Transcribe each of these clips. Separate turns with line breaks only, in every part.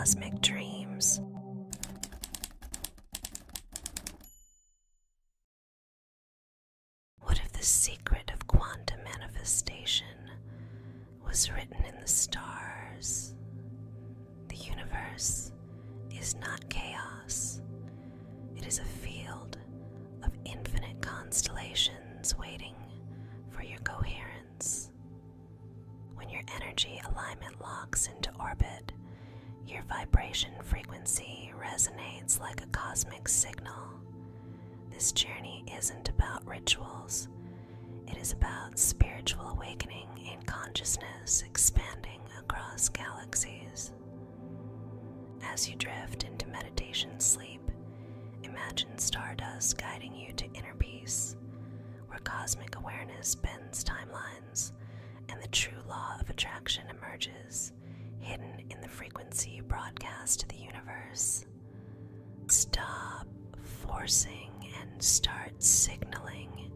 cosmic dreams. What if the secret of quantum manifestation was written in the stars? The universe is not chaos. It is a field of infinite constellations waiting for your coherence. When your energy alignment locks into orbit, your vibration frequency resonates like a cosmic signal. This journey isn't about rituals. It is about spiritual awakening and consciousness expanding across galaxies. As you drift into meditation sleep, imagine stardust guiding you to inner peace, where cosmic awareness bends timelines and the true law of attraction emerges, hidden in the frequency you broadcast to the universe. Stop forcing and start signaling,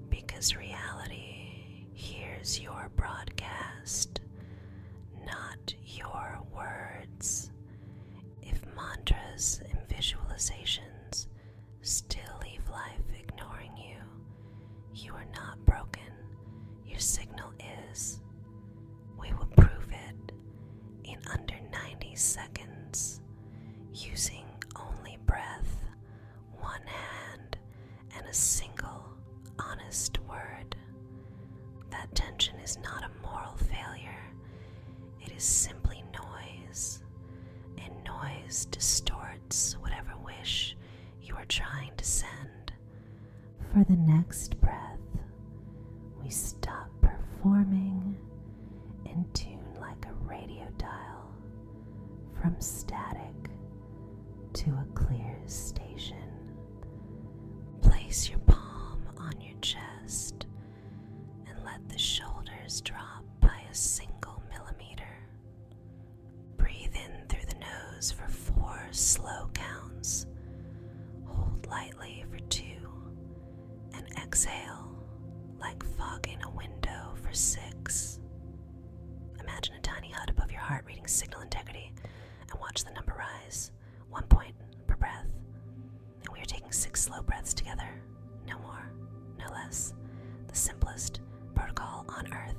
because reality hears your broadcast, not your words. If mantras and visualizations still leave life ignoring you, you are not broken. Your signal is. We will prove it in under 90 seconds, using only breath, one hand, and a single honest word. That tension is not a moral failure. It is simply noise, and noise distorts whatever wish you are trying to send. For the next breath, we stop performing and tune like a radio dial from static to a clear station. Place your palm on your chest and let the shoulders drop by a single millimeter. Breathe in through the nose for 4 slow counts. Hold lightly for 2 and exhale like fogging a window for 6. Imagine a tiny hut above your heart reading signal integrity and watch the number rise, 1 point per breath. And we are taking 6 slow breaths together, no more, no less. The simplest protocol on earth.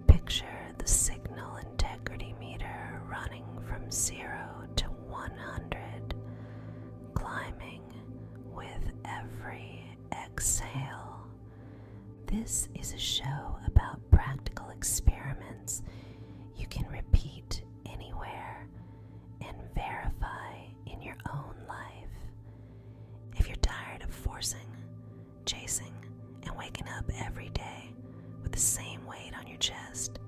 Picture the signal integrity meter running from 0 to 100, climbing with every exhale. This is a show about practical experiments you can repeat anywhere and verify in your own life. If you're tired of forcing, chasing, and waking up every day with the same weight on your chest,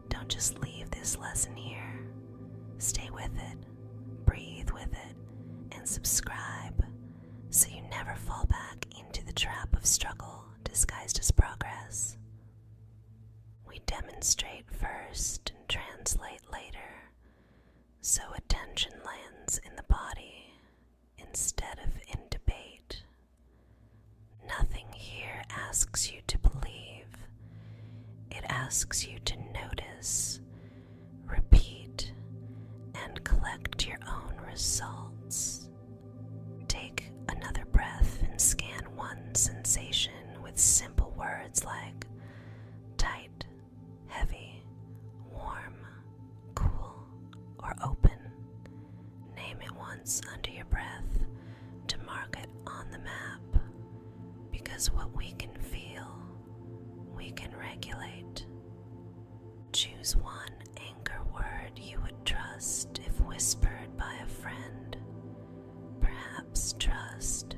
don't just leave this lesson here. Stay with it, breathe with it, and subscribe so you never fall back into the trap of struggle disguised as progress. We demonstrate first and translate later, so attention lands in the body instead of in debate. Nothing here asks you to believe. It asks you to notice, repeat, and collect your own results. Take another breath and scan one sensation with simple words like tight, heavy, warm, cool, or open. Name it once under your breath to mark it on the map, because what we can feel, we can regulate. Choose one anchor word you would trust if whispered by a friend. Perhaps trust,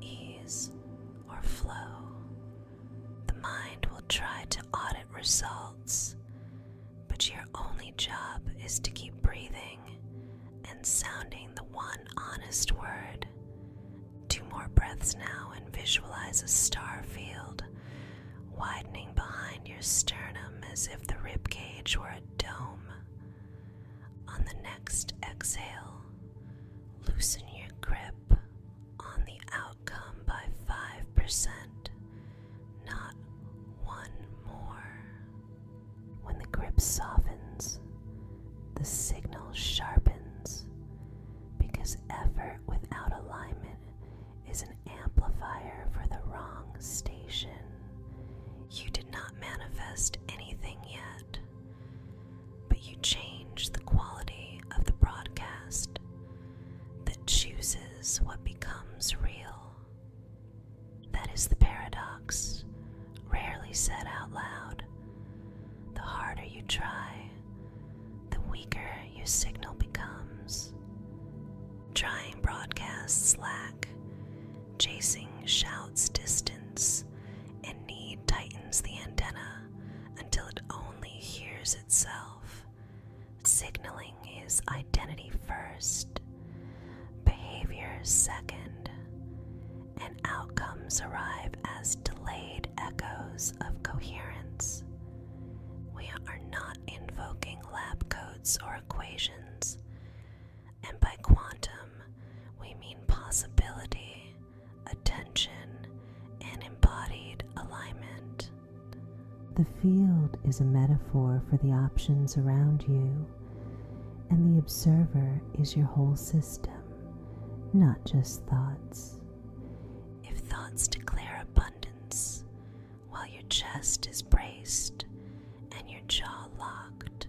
ease, or flow. The mind will try to audit results, but your only job is to keep breathing and sounding the one honest word. 2 more breaths now and visualize a star field widening behind your sternum as if the rib cage were a dome. On the next exhale, loosen your grip on the outcome by 5%, not 1 more. When the grip softens, the the signal sharpens, because effort without alignment is an amplifier for the wrong station. You did not manifest anything yet, but you change the quality of the broadcast that chooses what becomes real. That is the paradox, rarely said out loud. The harder you try, the weaker your signal becomes. Trying broadcasts lack, chasing shouts distance, and need tightens the antenna until it only hears itself. Signaling is identity first, behavior second, and outcomes arrive as delayed echoes of coherence. We are not invoking lab codes or equations, and by quantum, we mean possibility, attention, and embodied alignment. The field is a metaphor for the options around you, and the observer is your whole system, not just thoughts. If thoughts declare abundance, while your chest is braced and your jaw locked,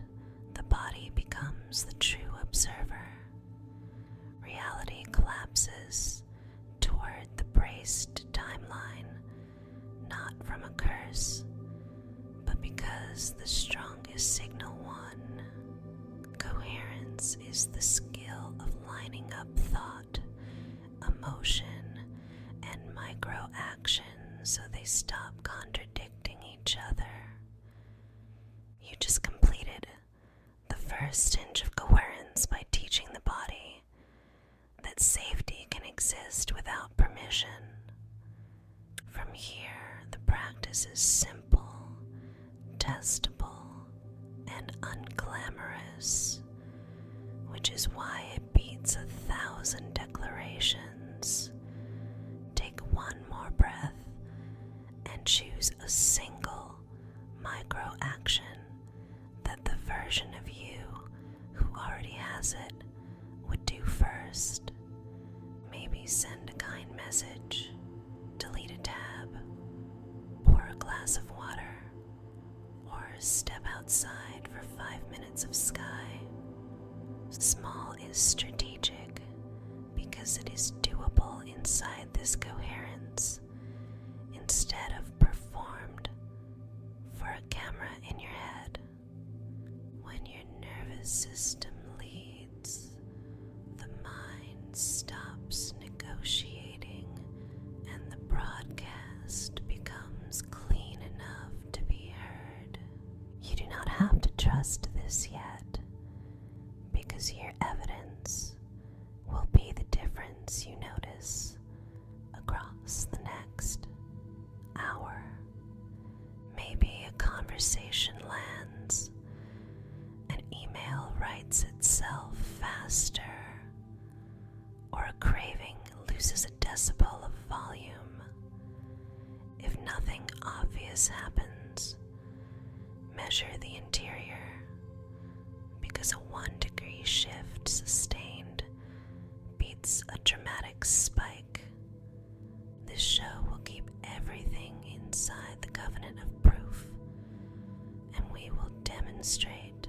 the body becomes the true observer. Reality collapses toward the braced timeline, not from a curse, but because the strongest signal won. Coherence is the skill of lining up thought, emotion, and micro action so they stop contradicting each other. You just completed the first inch of coherence by teaching the body that safety can exist without permission. From here, the practice is simple, testable, and unglamorous, which is why it beats 1,000 declarations. Take one more breath and choose a single micro action that the version of you who already has it would do first. Maybe send a kind message, delete a tab, pour a glass of water, or step outside for 5 minutes of sky. Small is strategic because it is doable inside this coherence instead of performed for a camera in your head. When your nervous system leads, the mind stops negotiating and the broadcast becomes clean enough to be heard. You do not have to trust this yet, because your evidence will be the difference you notice across the next hour. Maybe a conversation lands, an email writes itself faster, or a craving loses a decibel of volume. If nothing obvious happens, measure the interior, because a 1-degree shift sustained beats a dramatic spike. This show will keep everything inside the covenant of proof, and we will demonstrate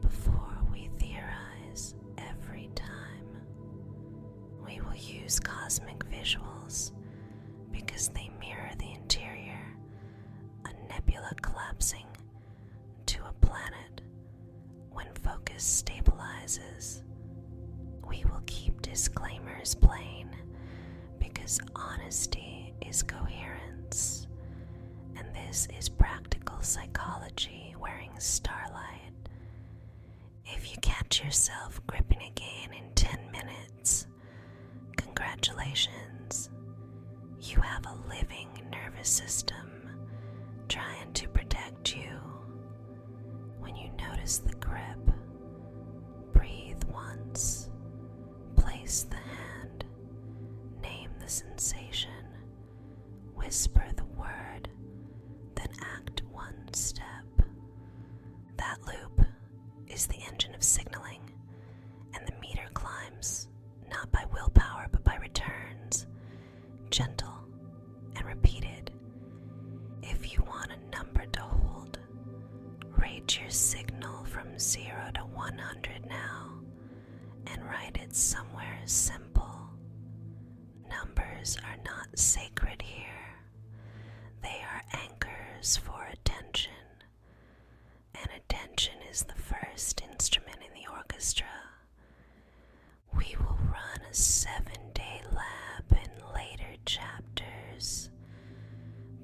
before we theorize every time. We will use cosmic visuals because they mirror the interior, a nebula collapsing to a planet. When focus stabilizes, we will keep disclaimers plain because honesty is coherence, and this is practical psychology wearing starlight. If you catch yourself gripping again in 10 minutes, congratulations. You have a living nervous system trying to protect you. When you notice the grip, breathe once, place the hand, name the sensation, whisper the word, then act one step. That loop is is the engine of signaling, and the meter climbs, not by willpower but by returns, gentle and repeated. If you want a number to hold, rate your signal from 0 to 100 now, and write it somewhere simple. Numbers are not sacred here. They are anchors for attention, and attention is the first instrument in the orchestra. We will run a 7-day lab in later chapters,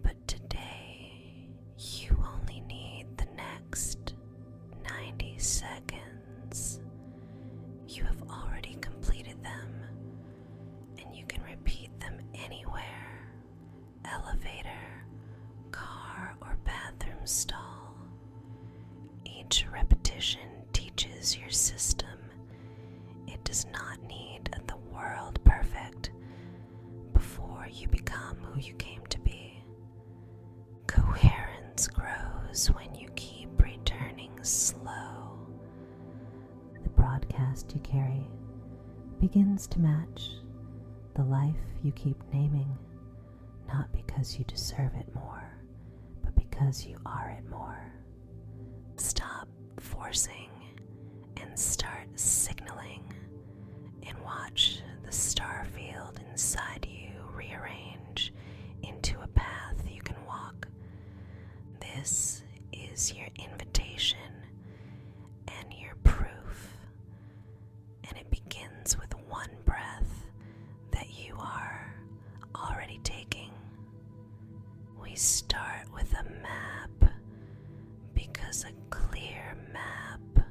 but today you only need the next 90 seconds. You have already completed them, and you can repeat them anywhere: elevator, car, or bathroom stall. Each repetition teaches your system it does not need the world perfect before you become who you came to be. Coherence grows when you keep returning slow. The broadcast you carry begins to match the life you keep naming, not because you deserve it more, but because you are it more. Stop forcing and start signaling, and watch the star field inside you rearrange into a path you can walk. This is your invitation and your proof, and it begins with one breath that you are already taking. We start with a map because a clear map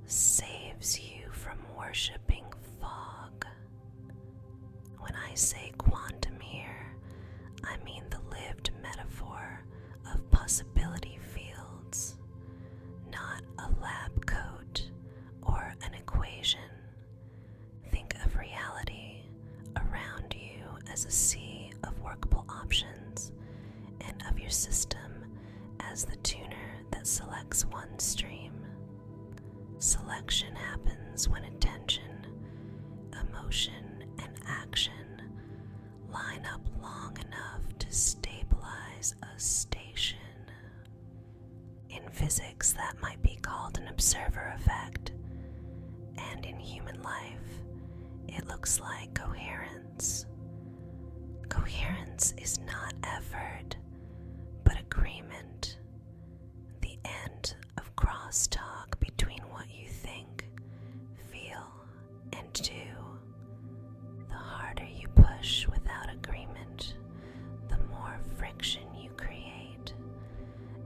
saves you from worshiping fog. When I say quantum here, I mean the lived metaphor of possibility fields, not a lab coat or an equation. Think of reality around you as a sea of workable options, and of your system as the tuner that selects one stream. Selection happens when attention, emotion, and action line up long enough to stabilize a station. In physics, that might be called an observer effect, and in human life, it looks like coherence. Coherence is not effort, but agreement, the end of crosstalk between what you think, feel, and do. The harder you push without agreement, the more friction you create,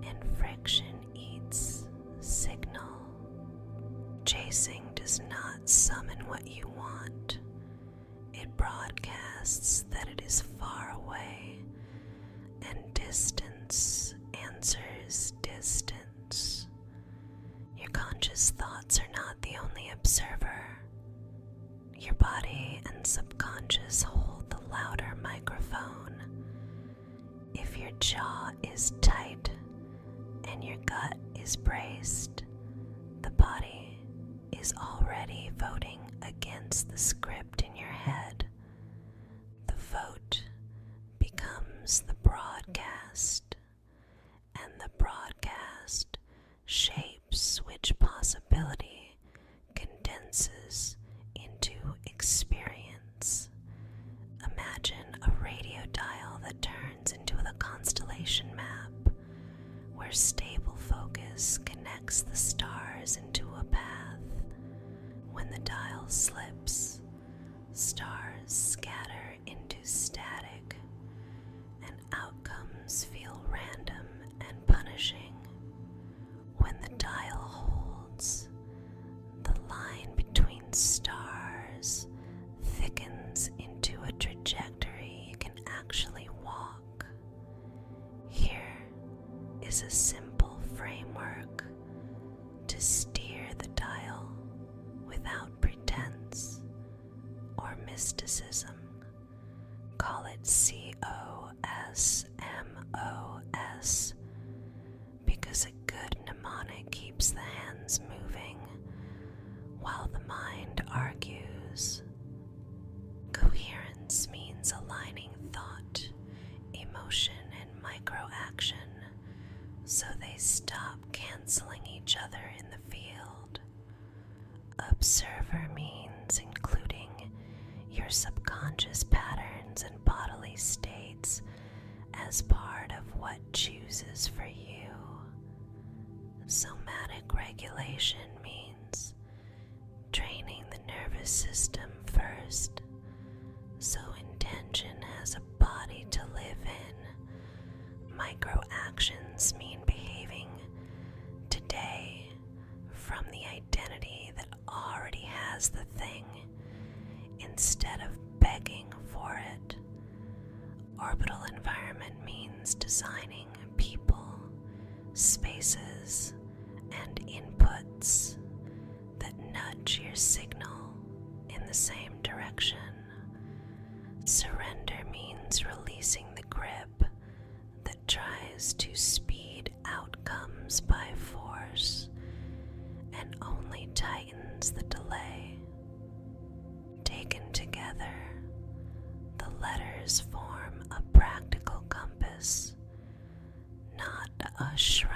and friction eats signal. Chasing does not summon what you want. It broadcasts that it is far away, and distance answers distance. Your conscious thoughts are not the only observer. Your body and subconscious hold the louder microphone. If your jaw is tight and your gut is braced, the body is already voting against the script in your head. The vote becomes the broadcast, and the broadcast shapes which possibility condenses into experience. Imagine a radio dial that turns into the constellation map, where stable focus connects the stars into a path. When the dial slips, stars scatter into static, and outcomes feel random and punishing. When the dial holds, the line between stars thickens into a trajectory you can actually walk. Here is a simple framework to steer the dial without pretense or mysticism. Call it COSMOS, because a good mnemonic it keeps the hands moving while the mind argues. Coherence means aligning thought, emotion, and micro-action so they stop canceling each other in the field. Observer means including your subconscious patterns and bodily states as part of what chooses for you. Somatic regulation means training the nervous system first, so intention has a body to live in. Micro actions mean behaving today from the identity that already has the thing instead of begging for it. Orbital environment means designing people, spaces, and inputs that nudge your signal in the same direction. Surrender means releasing the grip that tries to speed outcomes by force and only tightens the delay. Taken together, the letters form a practical compass, not a shrine.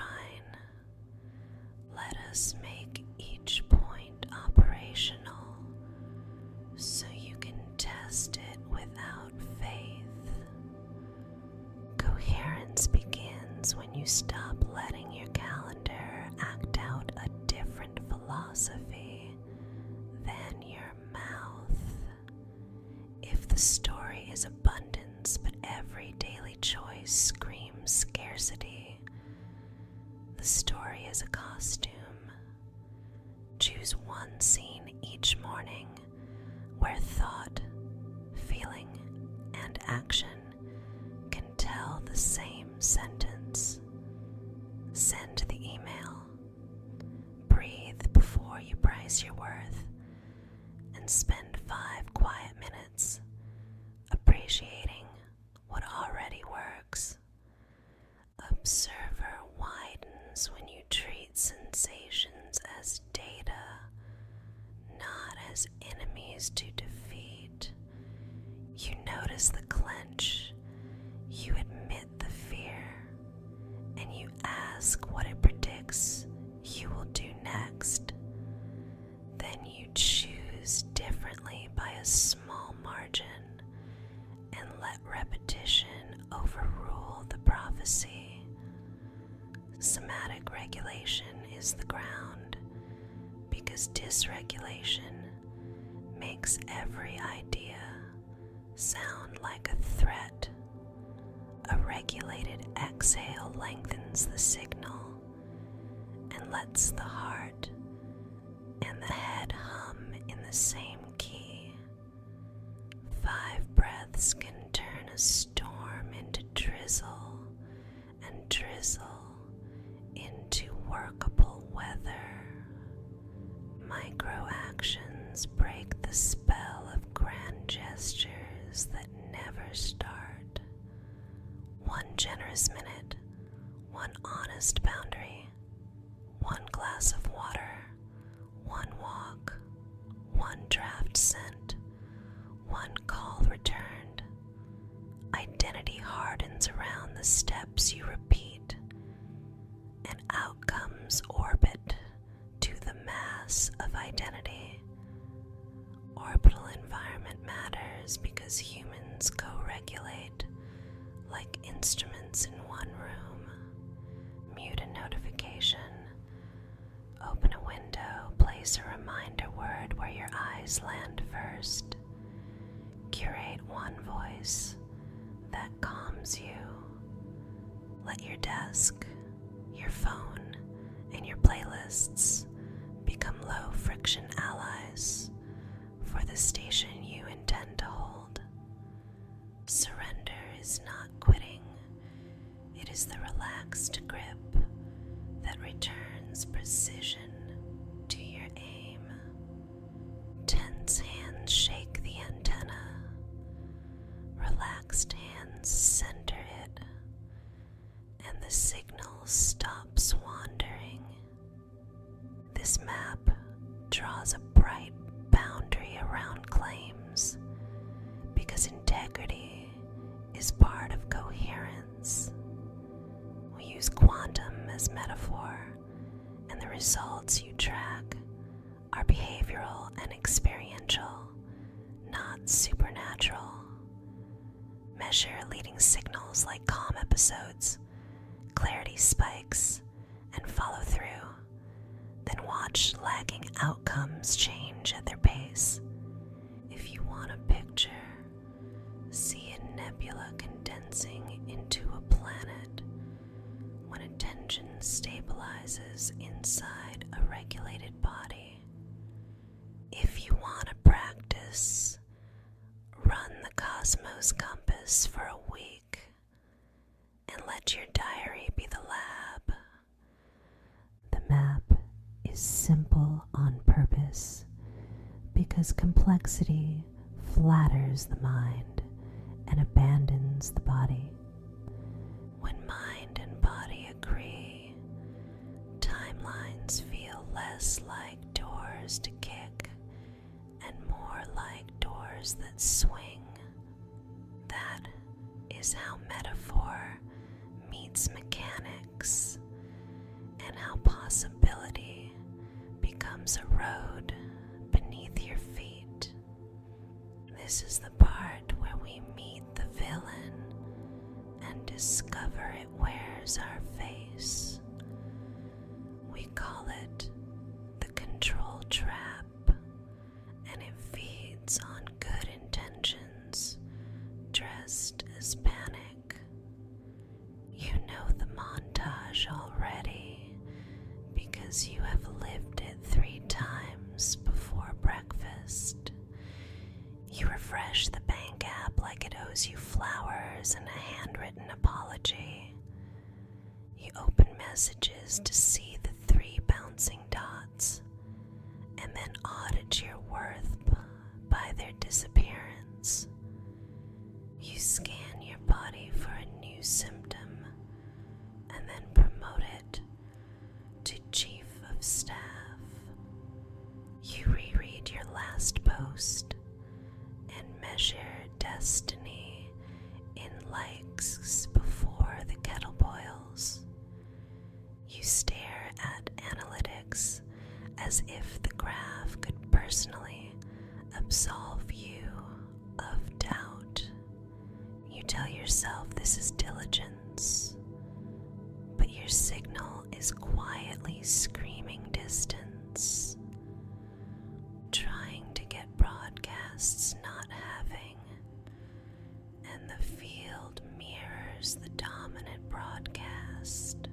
Let us make each point operational so you can test it without faith. Coherence begins when you stop letting your calendar act out a different philosophy than your mouth. If the story is abundance, but every daily choice screams scarcity, the story is a costume. Choose one scene each morning where thought, feeling, and action can tell the same sentence. Send the email. Breathe before you price your worth, and spend 5 quiet minutes appreciating what already works. Observer widens when you treat sensations as data, not as enemies to defeat. You notice the clench, you admit the fear, and you ask what it predicts you will do next. Then you choose differently by a small margin and let repetition overrule the prophecy. Somatic regulation is the ground because dysregulation makes every idea sound like a threat. A regulated exhale lengthens the signal and lets the heart and the head hum in the same key. 5 breaths can turn a storm into drizzle, and drizzle into workable weather. Micro actions break the spell of grand gestures that never start. 1 generous minute, 1 honest boundary, 1 glass of water, 1 walk, 1 draft sent, 1 call returned. Identity hardens around the steps you repeat, and outcomes orbit to the mass of identity. Orbital environment matters because humans co-regulate like instruments in one room. Mute a notification. Open a window. Place a reminder word where your eyes land first. Curate one voice that calms you. Let your desk, your phone, and your playlists become low-friction allies for the station you intend to hold. Surrender is not quitting. It is the relaxed grip that returns precision to your aim. Tense hands shake the antenna. Relaxed hands center it, and the signal stops wandering. This map draws a bright boundary around claims because integrity is part of coherence. We use quantum as metaphor, and the results you track are behavioral and experiential, not supernatural. Measure leading signals like calm episodes, clarity spikes, and follow through. Then watch lagging outcomes change at their pace. If you want a picture, see a nebula condensing into a planet when attention stabilizes inside a regulated body. If you want to practice, run the Cosmos Compass for a week and let your diary be the lab. The map is simple on purpose because complexity flatters the mind and abandons the body. When mind and body agree, timelines feel less like doors to kick and more like doors that swing. That is how metaphor meets mechanics, and how possibility becomes a road beneath your feet. This is the part where we meet the villain and discover it wears our face. We call it the control trap, and it feeds on good intentions dressed as panic. You know the montage already because you have lived it 3 times before breakfast. You refresh the bank app like it owes you flowers and a handwritten apology. You open messages to see the 3 bouncing dots and then audit your worth by their disappearance. You scan your body for a new symptom and then promote it to Chief of Staff. You reread your last post and measure destiny in likes before the kettle boils. You stare at analytics as if the graph could personally absolve you of doubt. You tell yourself this is diligence, but your signal is quietly screaming distance, trying to get broadcasts not having, and the field mirrors the dominant broadcast.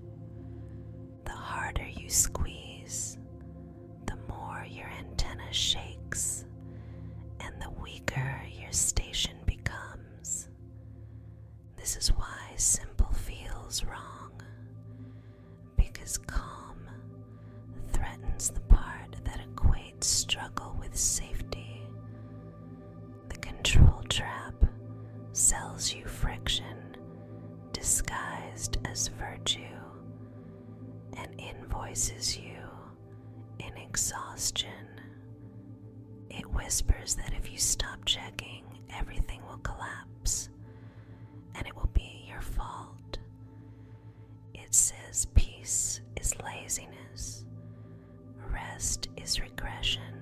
The harder you squeeze, the more your antenna shakes, and the weaker your station becomes. This is why simple feels wrong, because calm threatens the part that equates struggle with safety. The control trap sells you friction disguised as virtue and invoices you in exhaustion. It whispers that if you stop checking, everything will collapse and it will be your fault. It says peace is laziness, rest is regression,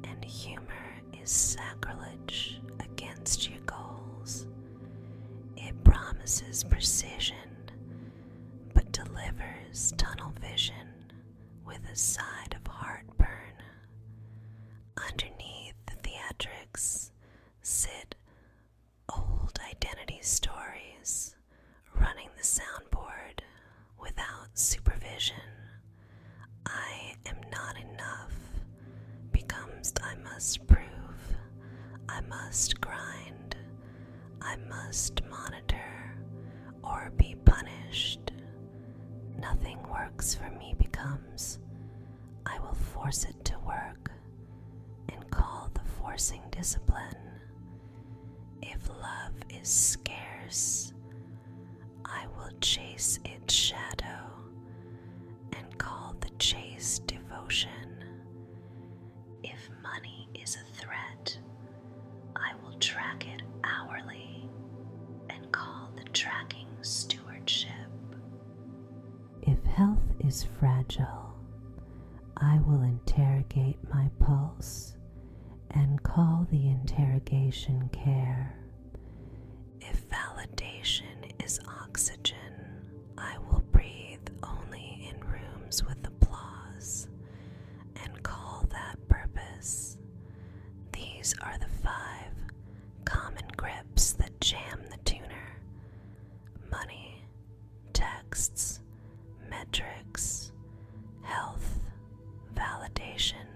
and humor is sacrilege against your goals. It promises precision, but delivers tunnel vision with a side of heartburn. Underneath the theatrics sit old identity stories, running the soundboard without supervision. I am not enough becomes I must prove, I must grind, I must monitor or be punished. Nothing works for me becomes I will force it to work, and call the forcing discipline. If love is scarce, I will chase its shadow and call the chase devotion. motion. If money is a threat, I will track it hourly and call the tracking stewardship. If health is fragile, I will interrogate my pulse and call the interrogation care. If validation is oxygen, I will breathe only in rooms with applause and call that purpose. These are the 5 common grips that jam the tuner: money, texts, metrics, health, validation.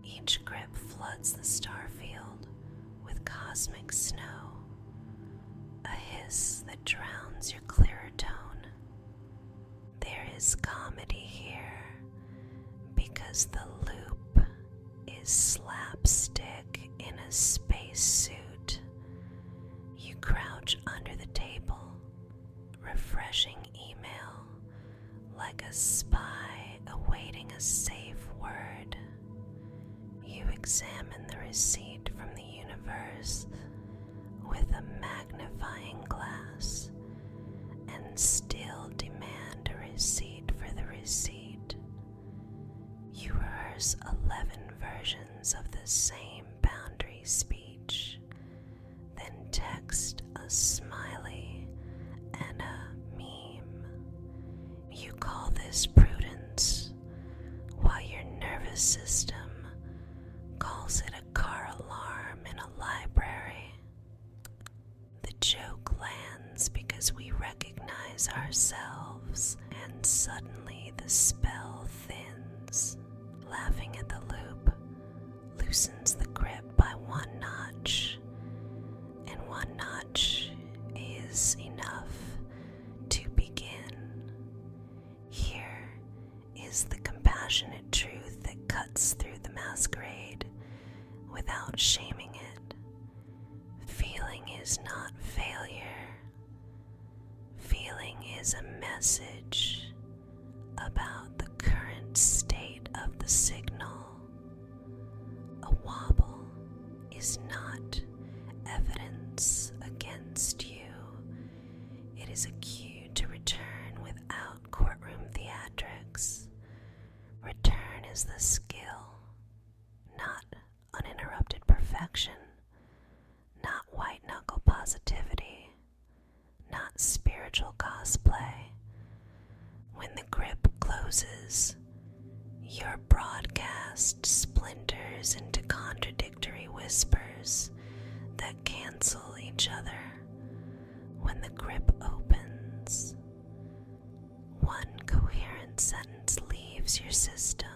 Each grip floods the starfield with cosmic snow, a hiss that drowns your clearer tone. There is comedy here because the loop is slapstick in a spacesuit. You crouch under the table, refreshing email like a spy awaiting a safe word. You examine the receipt from the universe with a magnifying glass and still demand a receipt for the receipt. You rehearse 11 versions of the same boundary speech, then text a smiley and a meme. You call this prudence, while your nervous system calls it a car alarm in a library. The joke lands because we recognize ourselves, and suddenly the spell thins. Laughing at the loop loosens the grip by 1 notch, and 1 notch is enough to begin. Here is the compassionate truth that cuts through the masquerade without shaming it. Feeling is not failure. Feeling is a message about the current state of the signal. A wobble is not evidence against you. It is a cue to return without courtroom theatrics. Return is the skill, not uninterrupted perfection, not white-knuckle positivity, not spiritual cosplay. When the grip closes, your broadcast splinters into contradictory whispers that cancel each other. When the grip opens, one coherent sentence leaves your system,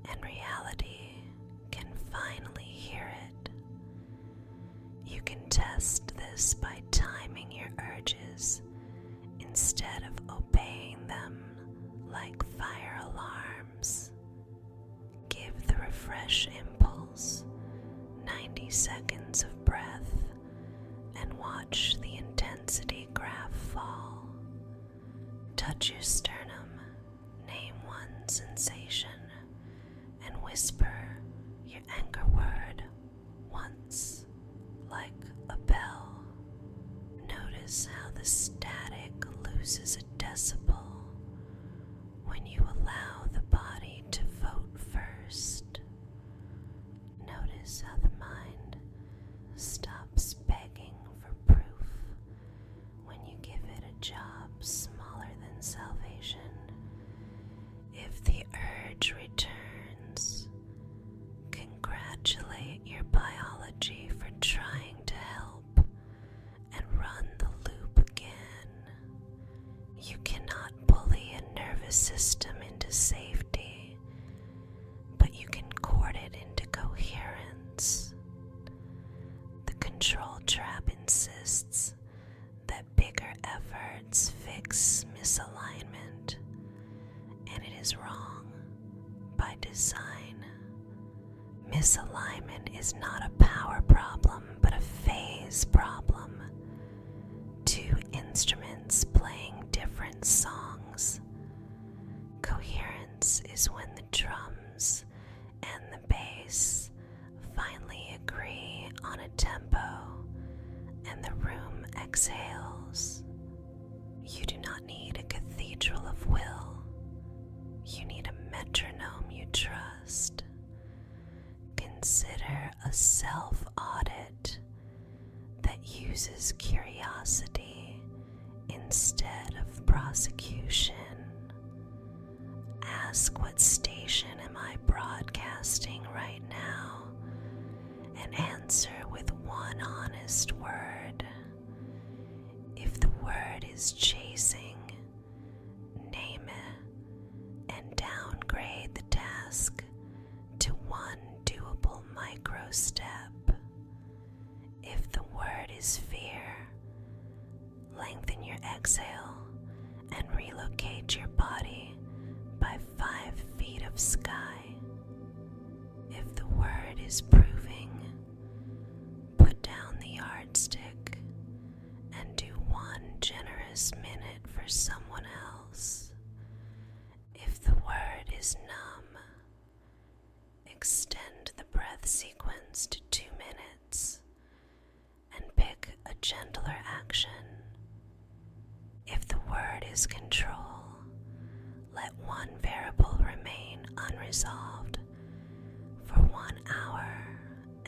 and reality can finally hear it. You can test this by timing your urges instead of obeying them like fire alarms. Give the refresh impulse 90 seconds of breath and watch the intensity graph fall. Touch your sternum, name one sensation, and whisper your anchor word once like a bell. Notice how the static loses a decibel when you allow the body to vote first. Notice how the mind stops begging for proof when you give it a job smaller than salvation. If the urge returns, congratulate your biology for trying to help and run the loop again. You cannot bully a nervous system into safety, but you can court it into coherence. The control trap insists that bigger efforts fix misalignment, and it is wrong by design. Misalignment is not a power problem, but a phase problem. Two instruments playing different songs. Coherence is is when the drums and the bass finally agree on a tempo and the room exhales. You do not need a cathedral of will. You need a metronome you trust. Consider a self-audit that uses curiosity instead of prosecution. Ask, what station am I broadcasting right now? And answer with one honest word. If the word is chasing, name it and downgrade the task to one doable micro step. If the word is fear, lengthen your exhale and relocate your body by 5 feet of sky. If the word is proving, put down the yardstick and do 1 generous minute for someone else. If the word is numb, extend the breath sequence to 2 minutes and pick a gentler action. If the word is control, let one variable remain unresolved for 1 hour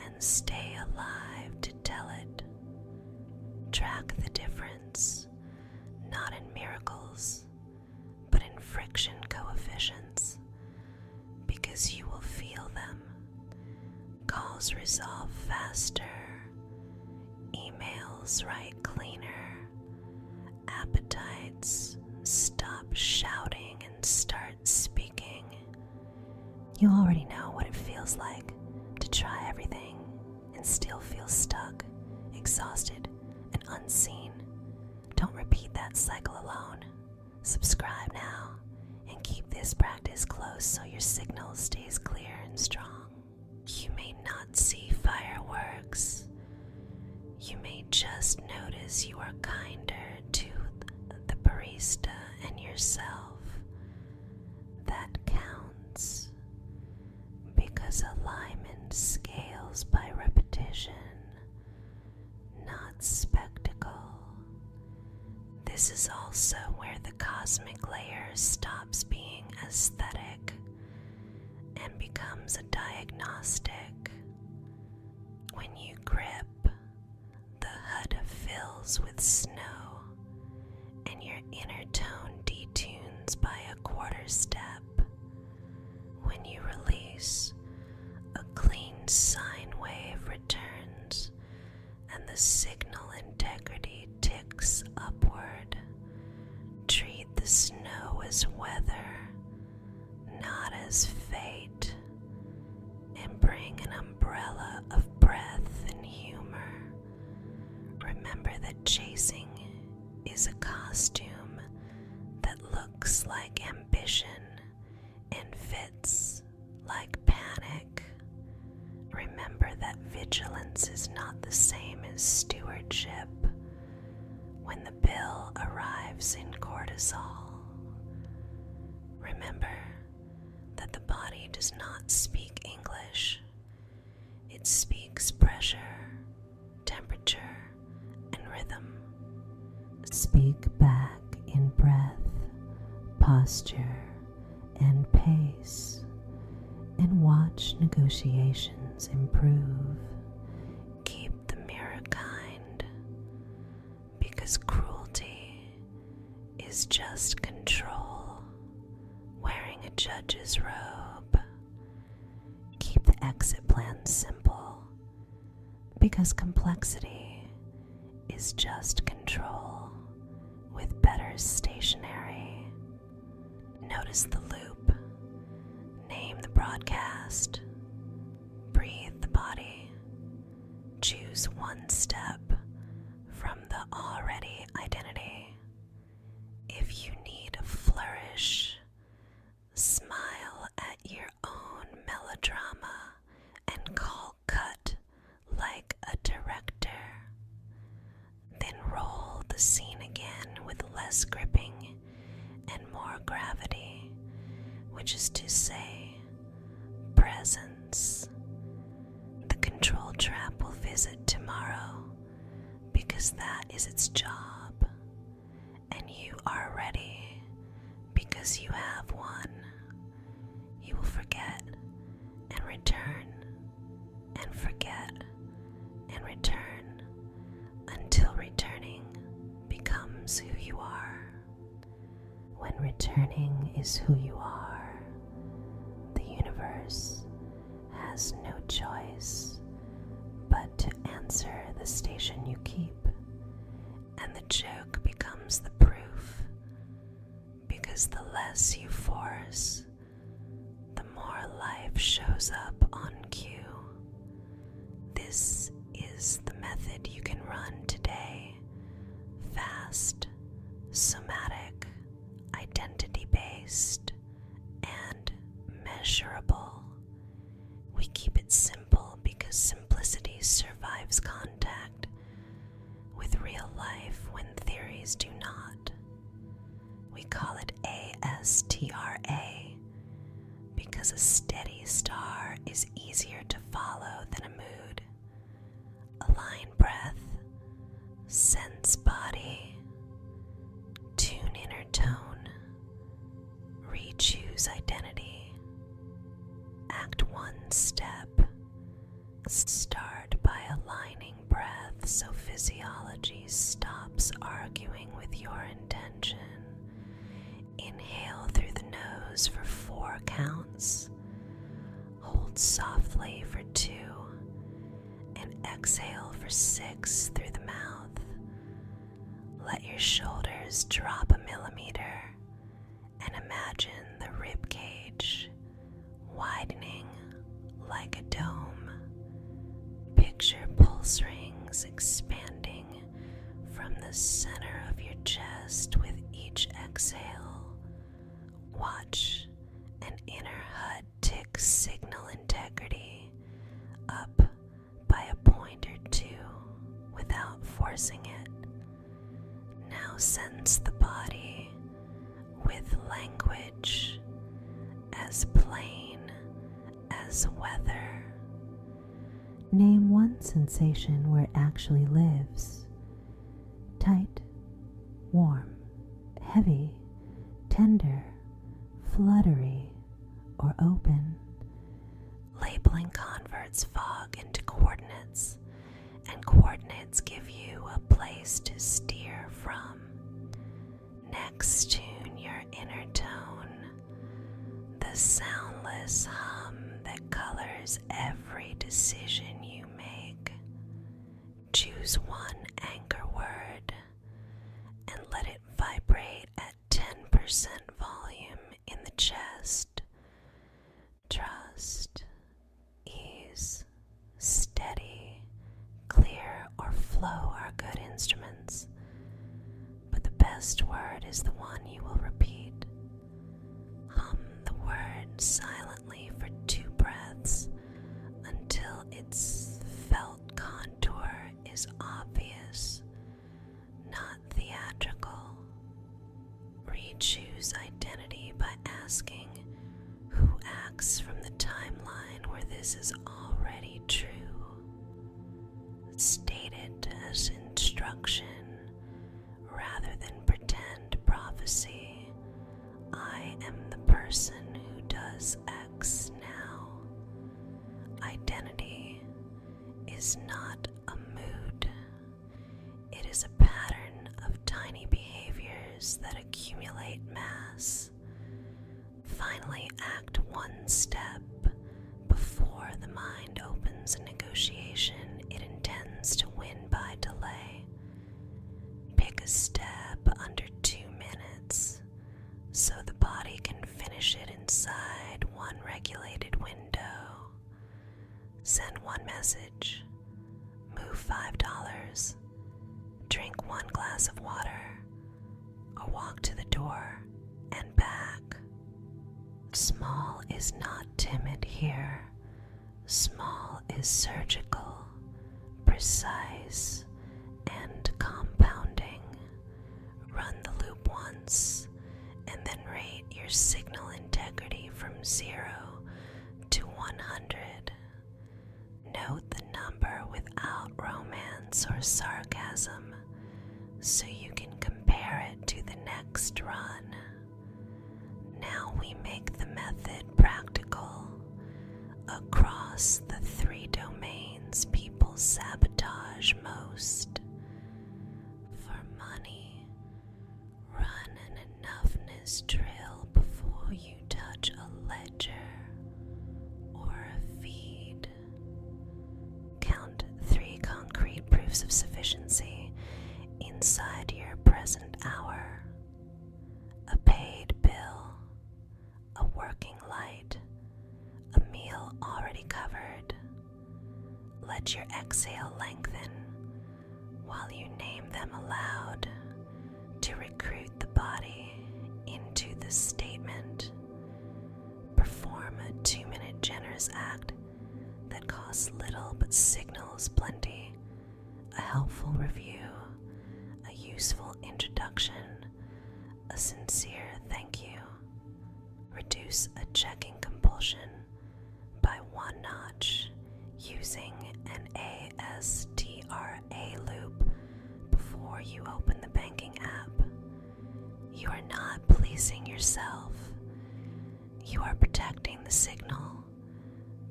and stay alive to tell it. Track the difference, not in miracles, but in friction coefficients, because you will feel them. Calls resolve faster, emails write cleaner, appetites stop shouting and start speaking. You already know what it feels like to try everything and still feel stuck, exhausted, and unseen. Don't repeat that cycle alone. Subscribe now and keep this practice close so your signal stays clear and strong. You may not see fireworks. You may just notice you are kinder to the barista and yourself. That counts, because alignment scales by repetition, not spectacle. This is also where the cosmic layer stops being aesthetic and becomes a diagnostic. When you grip, the HUD fills with snow and your inner tone detunes by a quarter step. When you release, a clean sine wave returns and the signal integrity ticks upward. Treat the snow as weather, not as fate, and bring an umbrella of breath and humor. Remember that chasing is a costume that looks like ambition and fits like panic. Remember that vigilance is not the same as stewardship. When the bill arrives in cortisol, remember that the body does not speak English. It speaks pressure, temperature, and rhythm. Speak back in breath, posture, and pace, and watch negotiations improve. Keep the mirror kind, because cruelty is just control wearing a judge's robe. Keep the exit plan simple, because complexity is just control with better stationery. Notice the loop, name the broadcast, breathe the body, choose one step from the already identity. If you need a flourish, smile at your own melodrama and call cut like a director. Then roll the scene again with less gripping and more gravity, which is to say, presence. The control trap will visit tomorrow because that is its job, and you are ready because you have one. You will forget and return and forget and return until returning becomes who you are. When returning is who you are, the universe has no choice but to answer the station you keep, and the joke becomes the proof, because the less you force, the more life shows up on cue. This is the method you can run today: fast, somatic, identity-based, and measurable. We keep it simple because simplicity survives contact with real life when theories do not. We call it ASTRA because a steady star is easier to follow than a mood. Align breath, sense body, tune inner tone, re-choose identity. Act 1 step. Start by aligning breath so physiology stops arguing with your intention. Inhale through the nose for 4 counts. Hold softly for 2. And exhale for 6 through the mouth. Let your shoulders drop a millimeter and imagine the rib cage widening like a dome. Picture pulse rings expanding from the center of your chest with each exhale. Watch an inner HUD tick signal integrity up by a point or 2 without forcing it. Now sense the body with language as plain as weather. Name one sensation where it actually lives. Tight, warm, heavy, tender, fluttery, or open. Labeling converts fog into coordinates, and coordinates give you a place to steer from. Next, tune your inner tone, the soundless hum that colors every decision you make. Choose one anchor word and let it vibrate at 10% volume in the chest. Trust, ease, steady, clear, or flow are good instruments, but the best word is the one you will repeat. Hum the word silently for 2 breaths until its felt contour is obvious, not theatrical. Re-choose identity by asking who acts from the timeline where this is already true. State it as instruction rather than pretend prophecy. I am the person who does X now. Identity is not a mood. It is a pattern of tiny behaviors that accumulate mass. Finally, act 1 step before the mind opens a negotiation it intends to win by delay. Pick a step under 2 minutes so the body can finish it inside one regulated window. Send 1 message, move $5, drink 1 glass of water, or walk to the door and back. Small is not timid here. Small is surgical, precise, and compounding. Run the loop once, and then rate your signal integrity 0 to 100. Note the number without romance or sarcasm so you can compare it to the next run. Now we make the method practical across the 3 domains people sabotage most. For money, run an enoughness drill before you touch a ledger or a feed. Count 3 concrete proofs of sufficiency inside your present hour: a paid bill, a working light, a meal already covered. Let your exhale lengthen while you name them aloud to recruit the body into the statement. Perform a 2-minute generous act that costs little but signals plenty: a helpful review, a useful introduction, a sincere thank you. Reduce a checking compulsion by 1 notch using an ASTRA loop before you open the banking app. You are not policing yourself. You are protecting the signal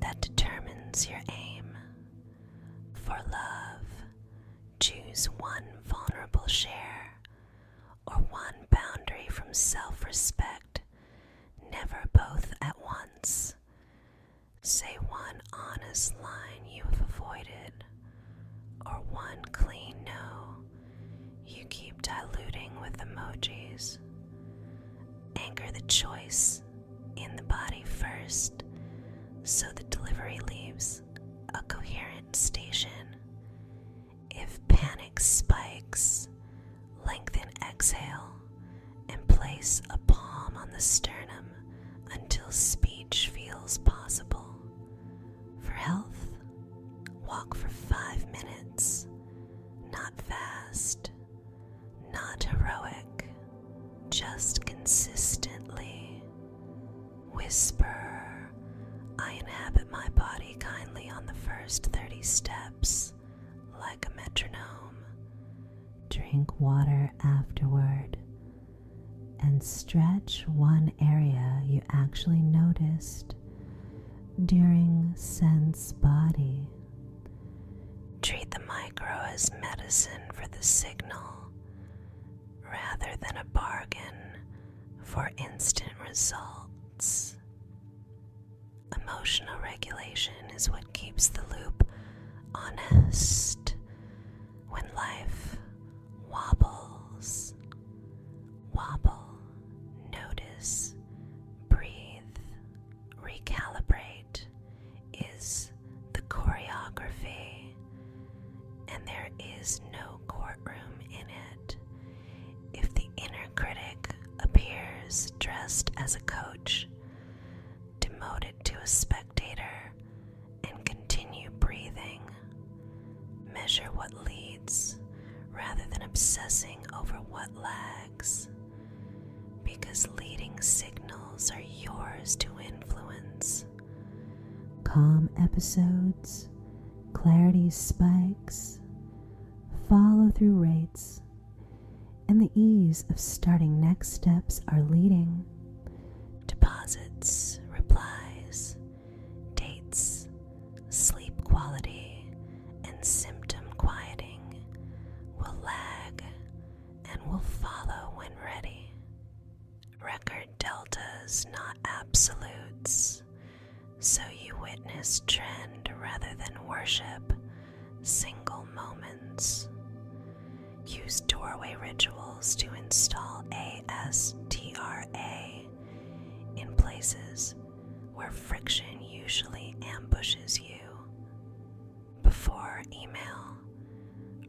that determines your aim. For love, choose 1 vulnerable share or 1 boundary from self-respect, never both at once. Say 1 honest line you have avoided, or 1 clean no you keep diluting with emojis. Anchor the choice in the body first, so the delivery leaves a coherent station. If panic spikes, lengthen exhale and place a palm on the sternum until speech feels possible. For health, walk for 5 minutes, not fast, not heroic, just consistently. Whisper, I inhabit my body kindly on the first 30 steps, like a metronome. Drink water afterward, and stretch 1 area you actually noticed during sense body. Treat the micro as medicine for the signal, rather than a bargain for instant results. Emotional regulation is what keeps the loop honest. When life wobbles, wobble, notice, breathe, recalibrate is the choreography, and there is no courtroom in it. If the inner critic appears dressed as a coach, demoted to a spectator and continue breathing. Measure what leads rather than obsessing over what lags, because leading signals are yours to influence. Calm episodes, clarity spikes, follow through rates, and the ease of starting next steps are leading. Deposits, replies, dates, sleep quality, and symptom quieting will lag and will follow when ready. Record deltas, not absolutes, so you witness trend rather than worship single moments. Use doorway rituals to install ASTRA in places where friction usually ambushes you. Before email,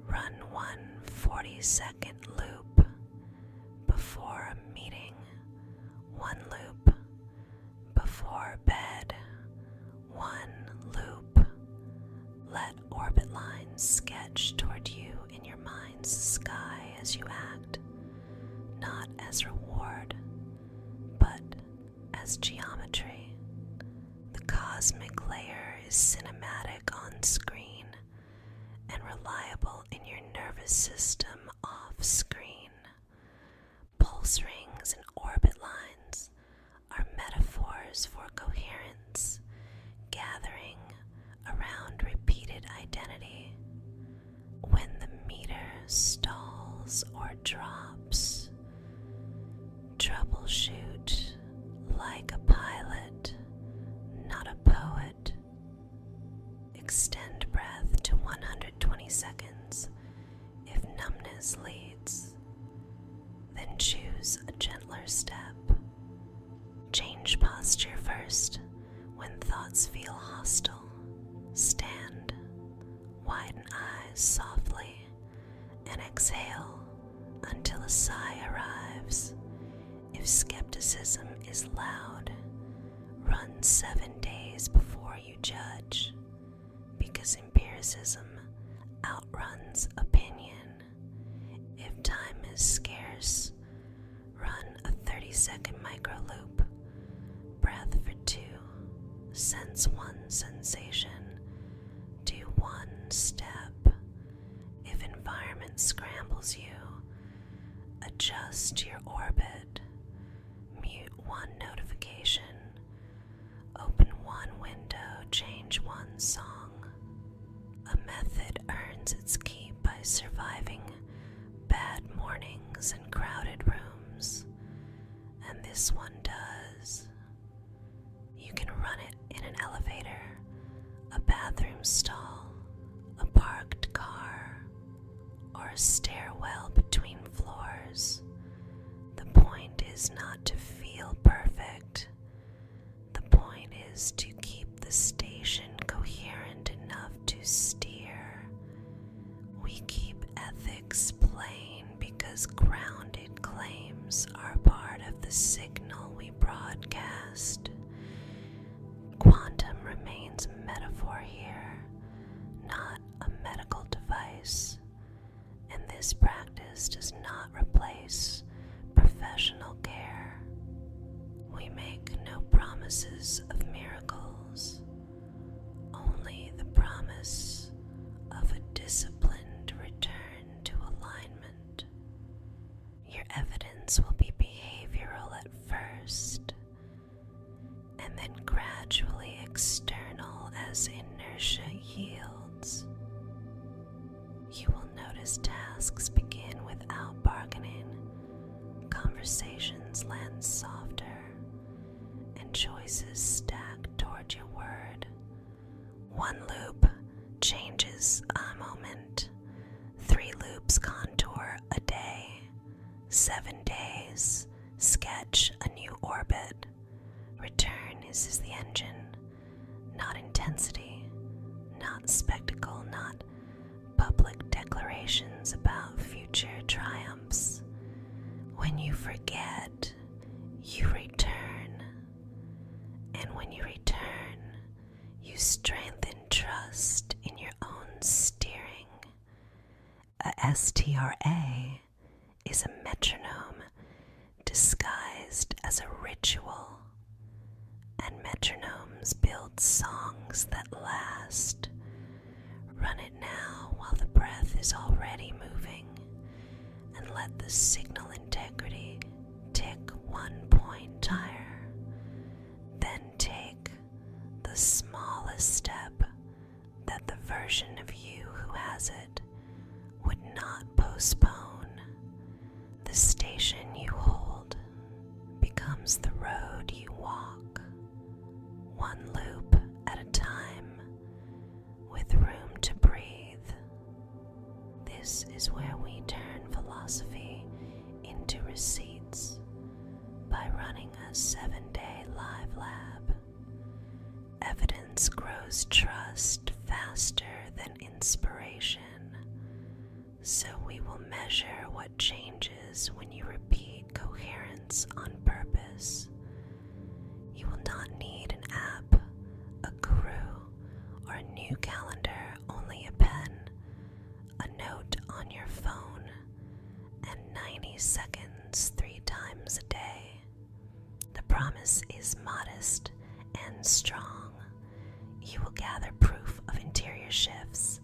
run 1 40-second loop. Before a meeting, 1 loop. Before bed, 1 loop. Let orbit lines sketch toward you in your mind's sky as you act, not as reward, but as geometry. cosmic layer is cinematic on screen and reliable in your nervous system off screen. Pulse rings and orbit lines are metaphors for coherence, gathering around repeated identity. When the meter stalls or drops, troubleshoot like a pilot, not a poet. Extend breath to 120 seconds if numbness leads. Then choose a gentler step. Change posture first when thoughts feel hostile. Stand, widen eyes softly, and exhale until a sigh arrives. If skepticism is loud, run 7 days before you judge, because empiricism outruns opinion. If time is scarce, run a 30-second microloop. Breath for 2, sense 1 sensation, do 1 step. If environment scrambles you, adjust your orbit. Mute 1 notification. Open 1 window, change 1 song. A method earns its keep by surviving bad mornings and crowded rooms, and this one does. You can run it in an elevator, a bathroom stall, a parked car, or a stairwell between floors. The point is not to feel perfect. The point is to keep the station coherent enough to steer. We keep ethics plain because grounded claims are part of the signal we broadcast. Quantum remains a metaphor here, not a medical device, and this practice does not replace professional care. We make no promises of miracles, only the promise of a disciplined return to alignment. Your evidence will be behavioral at first, and then gradually external as inertia yields. You will notice tasks begin without bargaining, conversations land softer, and choices stack toward your word. 1 loop changes a moment. 3 loops contour a day. 7 days sketch a new orbit. Return is the engine, not intensity, not spectacle, not public declarations about future triumphs. When you forget, you return. And when you return, you strengthen trust in your own steering. A STRA is a metronome disguised as a ritual, and metronomes build songs that last. Run it now while the breath is already moving, and let the signal integrity tick 1 point higher. Then take the smallest step that the version of you who has it would not postpone. The station you hold becomes the road you walk, 1 loop at a time, with room to breathe. This is where we turn philosophy into receipts by running a 7-day live lab. Evidence grows trust faster than inspiration, so we will measure what changes when you repeat coherence on purpose. You will not need an app, a guru, or a new calendar, only a pen, a note on your phone, and 90 seconds 3 times a day. The promise is modest and strong, You will gather proof of interior shifts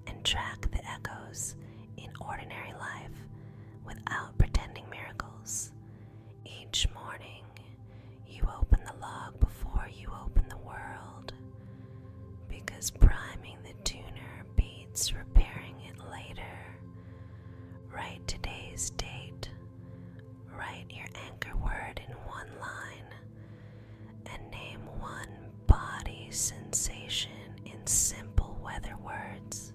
and track the echoes in ordinary life without pretending miracles. Each morning, you open the log before you open the world, because priming the tuner beats repairing it later. Write today's date, write your anchor word in one line, and name one body sensation in simple weather words.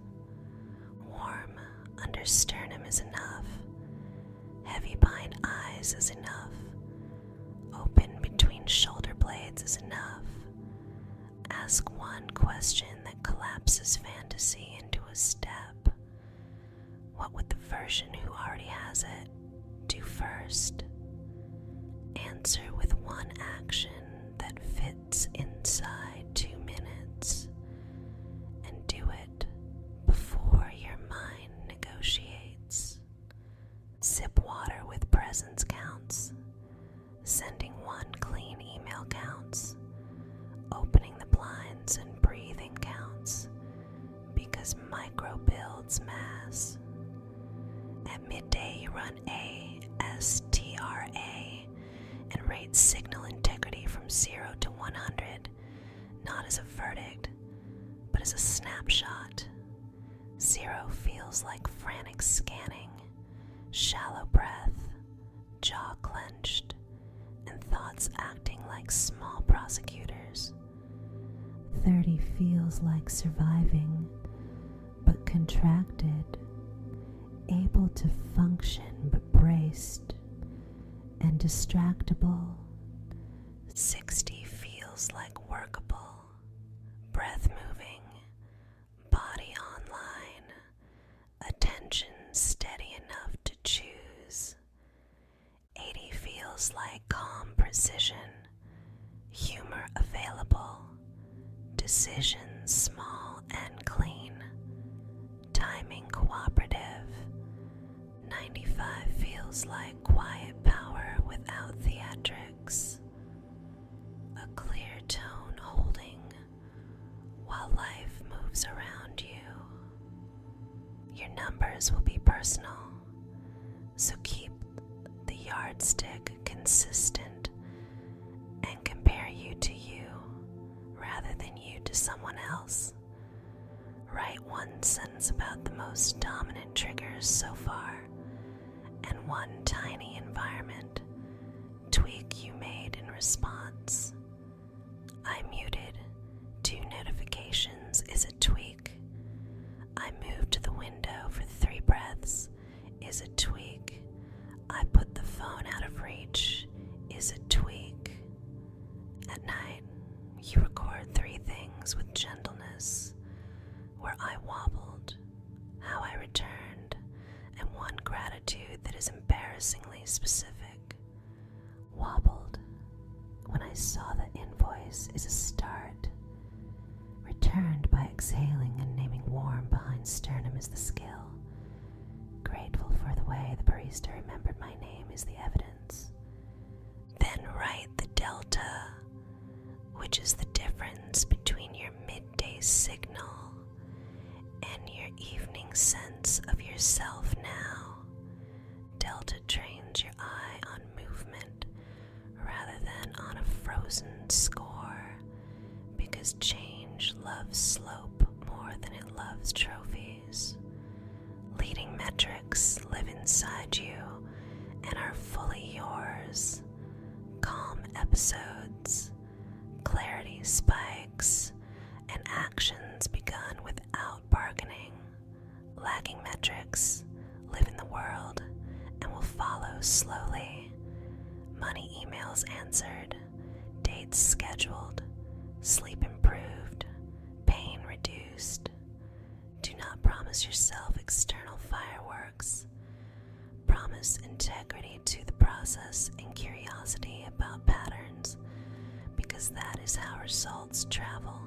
Warm under sternum is enough. Heavy behind eyes is enough. Open between shoulder blades is enough. Ask one question that collapses fantasy into a step. What would the version who already has it do first? Answer with one action that fits inside 2 minutes, and do it before your mind negotiates. Sip water with presence counts. Sending one clean email counts. Opening the blinds and breathing counts, because micro builds mass. At midday, you run ASTRA and rate signal integrity from 0 to 100, not as a verdict, but as a snapshot. 0 feels like frantic scanning, shallow breath, jaw clenched, and thoughts acting like small prosecutors. 30 feels like surviving, but contracted, able to function but braced and distractible. 60 feels like workable, breath moving, body online, attention steady enough to choose. 80 feels like calm precision, humor available, decisions small and clean, timing cooperative. 95 feels like quiet power without theatrics, a clear tone holding while life moves around you. Your numbers will be personal, so keep the yardstick consistent and compare you to you rather than you to someone else. Write one sentence about the most dominant triggers so far, and one tiny environment tweak you made in response. I muted 2 notifications is a tweak. I moved to the window for 3 breaths is a tweak. I put the phone out of reach is a tweak. At night, you record 3 things with gentleness: where I wobbled, how I returned, and one gratitude that is embarrassingly specific. Wobbled, when I saw the invoice is a start. Returned by exhaling and naming warm behind sternum is the skill. Grateful for the way the barista remembered my name is the evidence. Then write the delta, which is the difference between your midday signal and your evening sense of yourself now. Delta trains your eye on movement rather than on a frozen score, because change loves slope more than it loves trophies. Leading metrics live inside you and are fully yours. Calm episodes, clarity spikes, and actions begun without bargaining. Lagging metrics live in the world and will follow slowly. Money emails answered, dates scheduled, sleep improved, pain reduced. Do not promise yourself external fireworks. Promise integrity to the process and curiosity about patterns, because that is how results travel.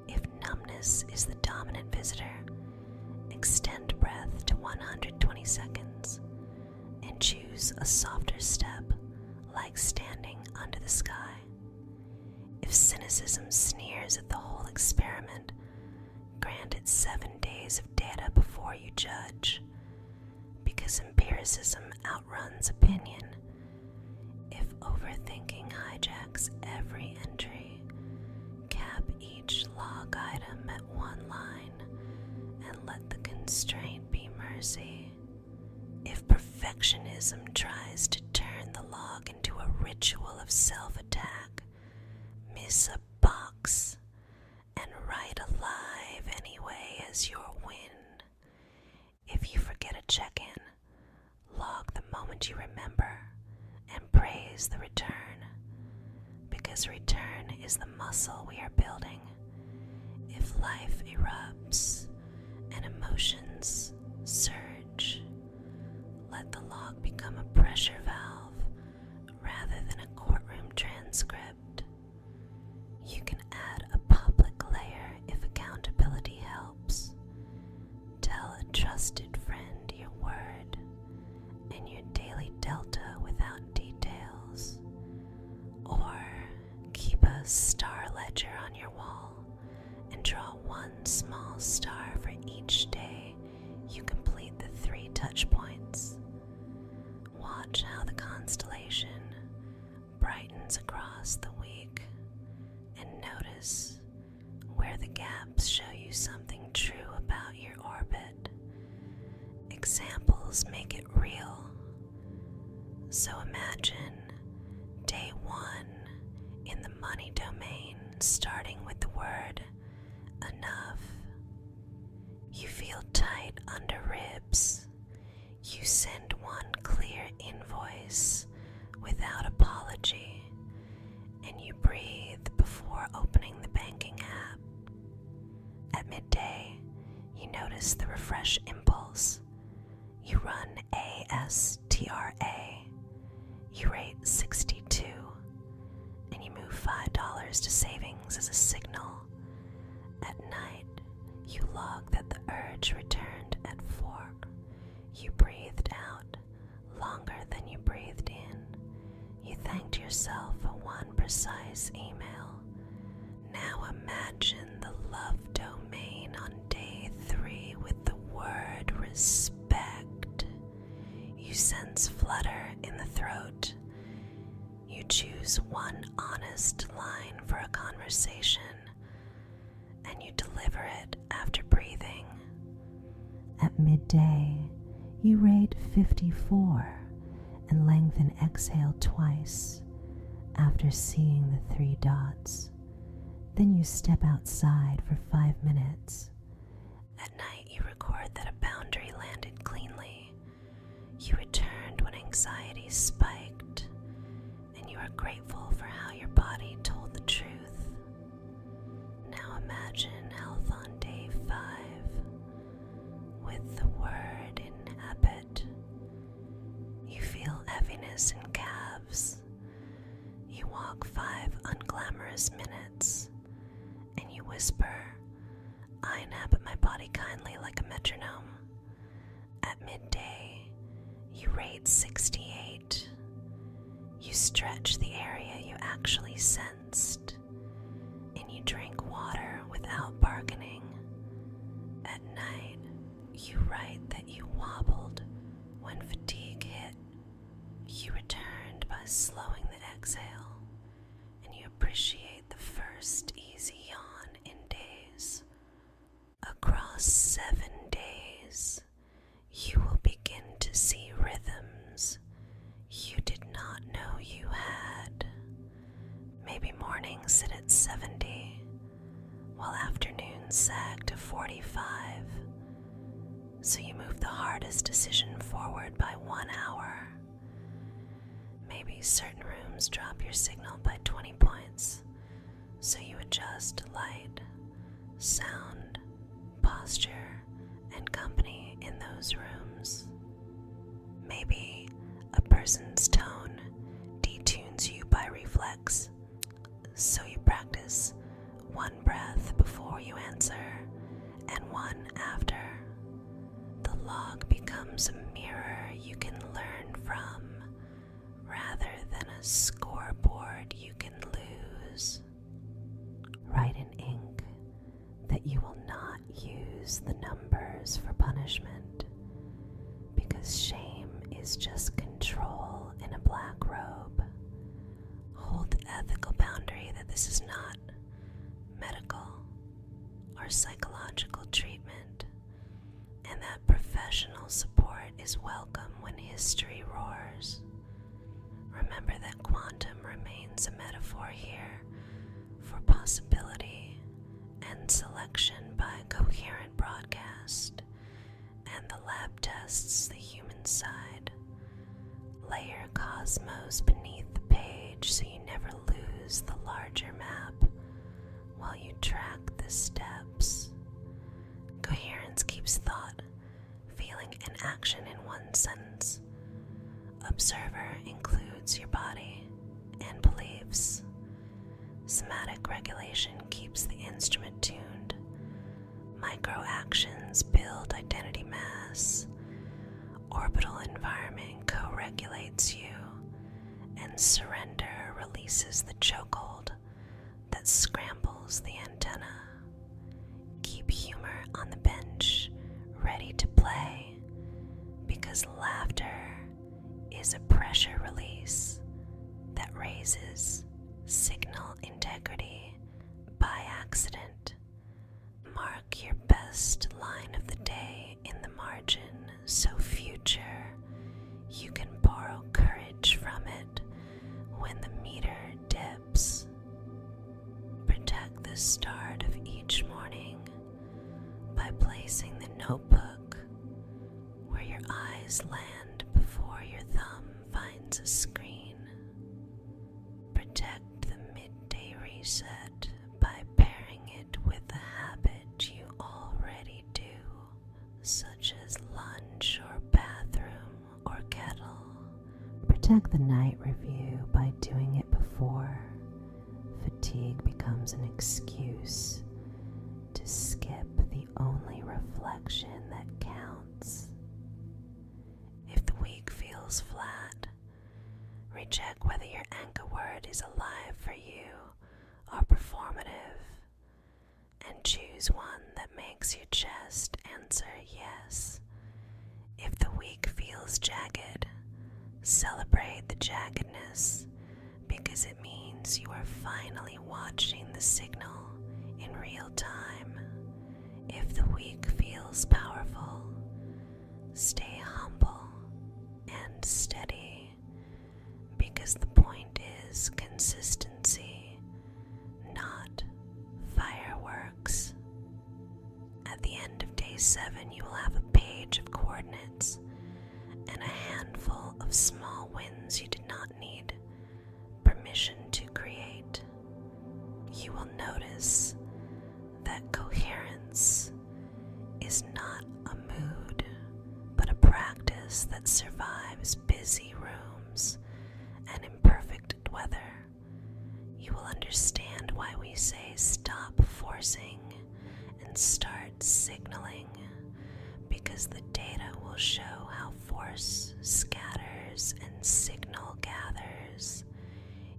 If numbness is the dominant visitor, extend breath to 120 seconds and choose a softer step, like standing under the sky. If cynicism sneers at the whole experiment, grant it 7 days of data before you judge, because empiricism outruns opinion. If overthinking hijacks every entry, cap each log item at one line and let the constraint be mercy. If perfectionism tries to turn the log into a ritual of self-attack, miss a box and write alive anyway as your win. If you forget a check-in, log the moment you remember and praise the return, because return is the muscle we are building. If life erupts and emotions surge, let the log become a pressure valve rather than a courtroom transcript. You can add a public layer if accountability helps. Tell a trusted friend your word and your daily delta without details. Or keep a star ledger on your wall and draw one small star for each day you complete the 3 touch points. Watch how the constellation brightens across the week and notice where the gaps show you something true about your orbit. Examples make it real. So imagine day 1 in the money domain, starting with the word enough. You feel tight under ribs. You send one clear invoice without apology, and you breathe before opening the banking app. At midday, you notice the refresh impulse. You run ASTRA. You rate 62, and you move $5 to savings as a signal. At night, you log that the urge returned at 4. You breathed out longer than you breathed in. You thanked yourself for one precise email. Now imagine the love domain on day 3 with the word respect. You sense flutter in the throat. You choose one honest line for a conversation, and you deliver it after breathing. At midday, you rate 54 and lengthen exhale twice after seeing the 3 dots. Then you step outside for 5 minutes. At night, you record that a boundary landed cleanly. You returned when anxiety spiked, and you are grateful for how your body told the truth. Now imagine health on day 5 with the word inhabit. You feel heaviness in calves. You walk 5 unglamorous minutes, and you whisper, I inhabit my body kindly like a metronome. At midday, you rate 68. You stretch the area you actually sensed, and you drink water without bargaining. At night, you write that you wobbled when fatigue hit. You returned by slowing the exhale, and you appreciate the first easy yawn in days. Across 7 days, you will begin to see rhythms you did not know you had. Maybe mornings sit at 70, while afternoons sag to 45. So you move the hardest decision forward by 1 hour. Maybe certain rooms drop your signal by 20 points, so you adjust light, sound, posture, and company in those rooms. Maybe a person's tone detunes you by reflex, so you practice 1 breath before you answer and 1 after. The log becomes a mirror you can learn from, rather than a scoreboard you can lose. Write in ink that you will not use the numbers for punishment, because shame is just control in a black robe. Hold the ethical boundary that this is not medical or psychological treatment, and that professional support is welcome when history roars. Remember that quantum remains a metaphor here for possibility and selection by coherent broadcast, and the lab tests the human side. Layer cosmos beneath the page so you never lose the larger map while you track the steps. Coherence keeps thought, feeling, and action in one sentence. Observer includes your body and beliefs. Somatic regulation keeps the instrument tuned. Micro actions build identity mass. Orbital environment co-regulates you, and surrender releases the chokehold that scrambles the antenna. Keep humor on the bench, ready to play, because laughter is a pressure release that raises signal integrity by accident. Mark your best line of the day in the margin so future you can borrow courage from it when the meter dips. Protect the start of each morning by placing the notebook where your eyes land before your thumb finds a screen. Protect the midday reset by pairing it with a habit you already do, such as lunch or bathroom or kettle. Protect the night review by doing it before fatigue becomes an excuse to skip the only reflection that counts. If the week feels flat, recheck whether your anchor word is alive for you or performative, and choose one that makes your chest answer yes. If the week feels jagged, celebrate the jaggedness, because it means you are finally watching the signal in real time. If the week feels powerful, stay humble and steady, because the point is consistency, not fireworks. At the end of day 7, you will have a page of coordinates and a handful of small wins you did not need permission to create. You will notice that coherence is not a mood, but a practice that survives busy rooms and imperfect weather. You will understand why we say stop forcing and start signaling, because the data will show how force scatters and signal gathers.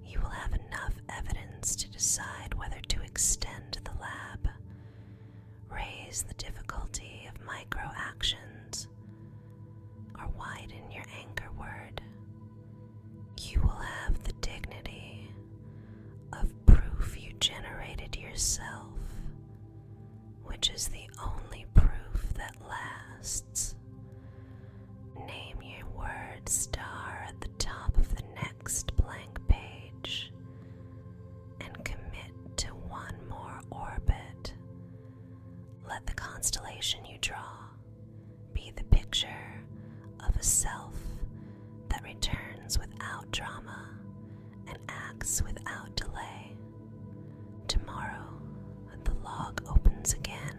You will have enough evidence to decide whether to extend the lab, raise the difficulty of micro actions, or widen your anchor word. You will have the dignity of proof you generated yourself, which is the only proof that lasts. Name your word star at the top of the next blank page and commit to one more orbit. Let the constellation you draw be the picture of a self that returns without drama and acts without delay. Tomorrow, the log opens again,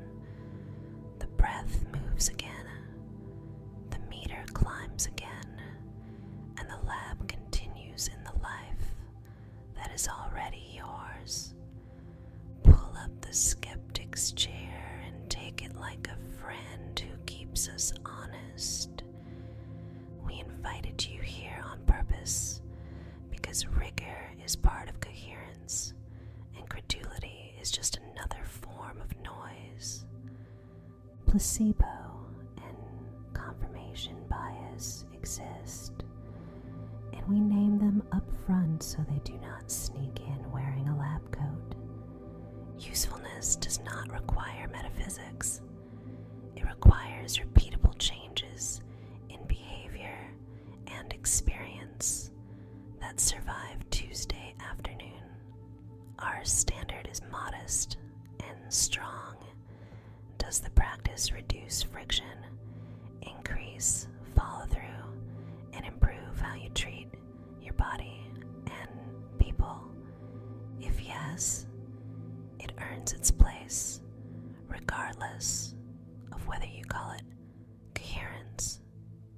the breath moves again, the meter climbs again, and the lab continues in the life that is already yours. Pull up the skeptic's chair and take it like a friend who keeps us honest. We invited you here on purpose because rigor is part of coherence and credulity is just another form of noise. Placebo and confirmation bias exist, and we name them up front so they do not sneak in wearing a lab coat. Usefulness does not require metaphysics. It requires repeatable changes in behavior and experience that survive Tuesday afternoon. Our standard is modest and strong. Does the practice reduce friction, increase follow through, and improve how you treat your body and people? If yes, it earns its place, regardless of whether you call it coherence,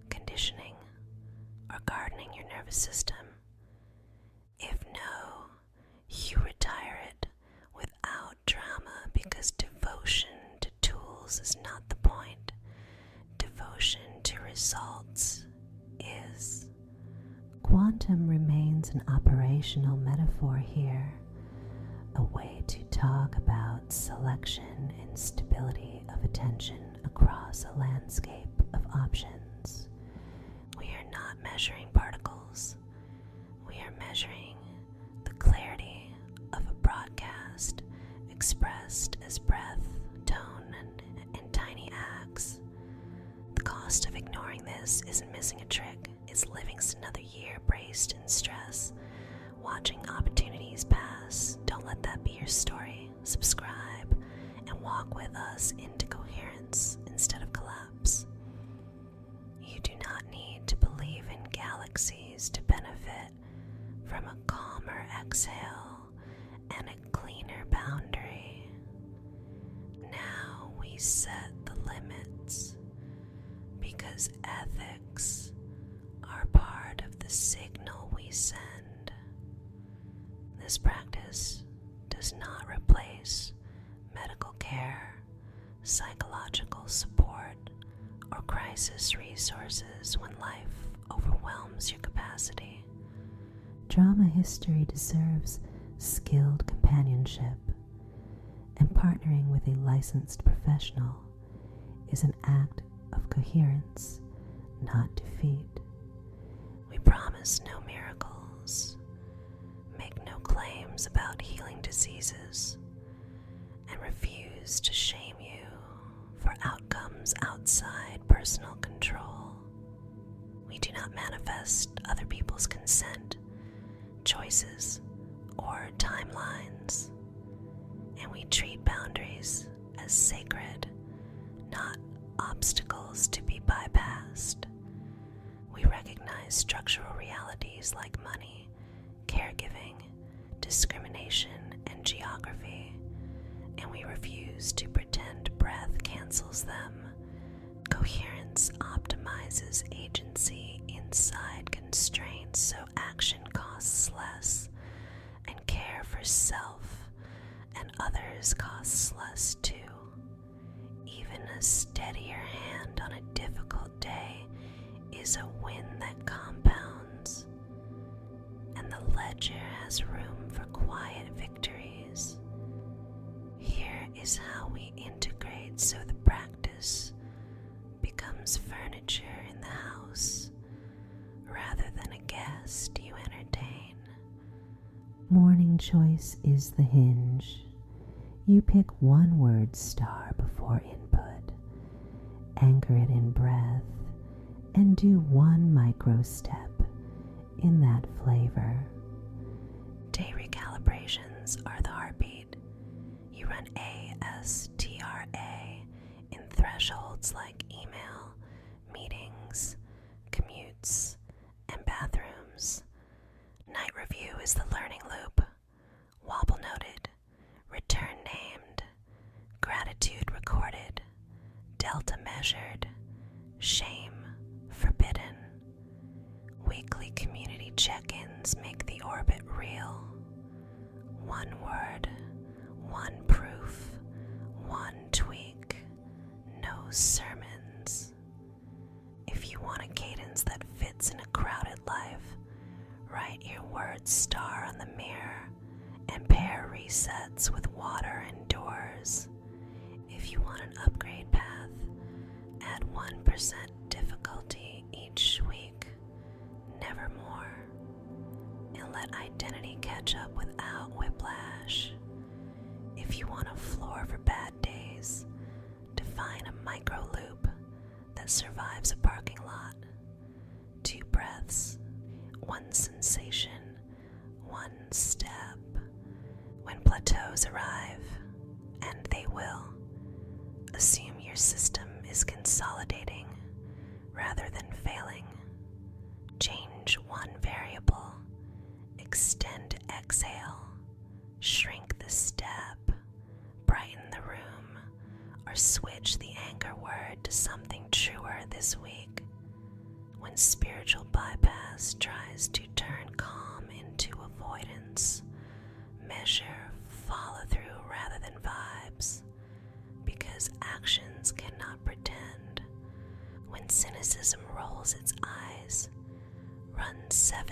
conditioning, or gardening your nervous system. If no, you retire it without drama, because devotion to tools is not the point. Devotion to results is. Quantum remains an operational metaphor here, a way to talk about selection and stability of attention across a landscape of options. We are not measuring particles. We are measuring the clarity of a broadcast expressed as breath, tone, and tiny acts. The cost of ignoring this isn't missing a trick. It's living another year braced in stress, watching opportunities pass. Don't let that be your story. Subscribe and walk with us into coherence instead of collapse. You do not need to believe in galaxies to benefit from a calmer exhale and a cleaner boundary. Now we set the limits, because ethics are part of the signal we send. This practice does not replace medical care, psychological support, or crisis resources when life overwhelms your capacity. Drama history deserves skilled companionship, and partnering with a licensed professional is an act of coherence, not defeat. We promise no miracles, make no claims about healing diseases, and refuse to shame you for outcomes outside personal control. We do not manifest other people's consent, choices, or timelines, and we treat boundaries as sacred, not obstacles to be bypassed. We recognize structural realities like money, caregiving, discrimination, and geography, and we refuse to pretend breath cancels them. Coherence optimizes agency inside constraints so action costs less, and care for self and others costs less too. Even a steadier hand on a difficult day is a win that compounds, and the ledger has room for quiet victories. Here is how we integrate so the practice becomes furniture in the house rather than a guest you entertain. Morning choice is the hinge. You pick one word star before input, anchor it in breath, and do one micro step in that flavor. Day recalibrations are the heartbeat. You run ASTRA in thresholds like email, meetings, commutes, and bathrooms. Night review is the learning loop. Wobble noted, return named, gratitude recorded, delta measured, shame forbidden. Weekly community check-ins make the orbit real. One word, one proof, one tweak, no sermons. If you want a cadence that fits in a crowded life, write your word star on the mirror and pair resets with water and doors. If you want an upgrade path, at 1% difficulty each week, never more, and let identity catch up without whiplash. If you want a floor for bad days, define a micro loop that survives a parking lot. 2 breaths, 1 sensation, 1 step. When plateaus arrive, and they will, assume your system is consolidating rather than failing. Change 1 variable, extend exhale, shrink the step, brighten the room, or switch the anchor word to something truer this week. When spiritual bypass tries to turn calm into avoidance, measure follow through rather than vibes, because actions cannot pretend. When cynicism